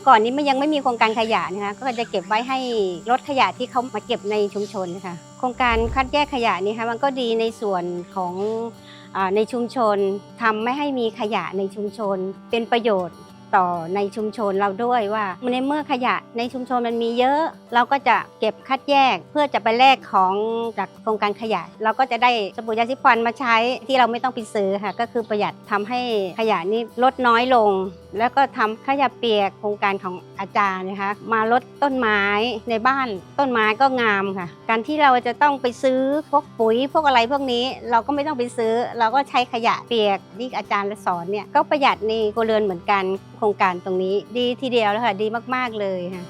ก่อนนี้มันยังไม่มีโครงการขยะนะคะก็จะเก็บไว้ให้รถขยะที่เขามาเก็บในชุมชนค่ะโครงการคัดแยกขยะนี่ค่ะมันก็ดีในส่วนของในชุมชนทำไม่ให้มีขยะในชุมชนเป็นประโยชน์ต่อในชุมชนเราด้วยว่าในเมื่อขยะในชุมชนมันมีเยอะเราก็จะเก็บคัดแยกเพื่อจะไปแลกของจากโครงการขยะเราก็จะได้สบู่ยาสีฟันมาใช้ที่เราไม่ต้องไปซื้อค่ะก็คือประหยัดทำให้ขยะนี่ลดน้อยลงแล้วก็ทำขยะเปียกโครงการของอาจารย์นะคะมาลดต้นไม้ในบ้านต้นไม้ก็งามค่ะการที่เราจะต้องไปซื้อพวกปุ๋ยพวกอะไรพวกนี้เราก็ไม่ต้องไปซื้อเราก็ใช้ขยะเปียกที่อาจารย์สอนเนี่ยก็ประหยัดในครัวเรือนเหมือนกันโครงการตรงนี้ดีทีเดียวแล้วค่ะดีมากๆเลยค่ะ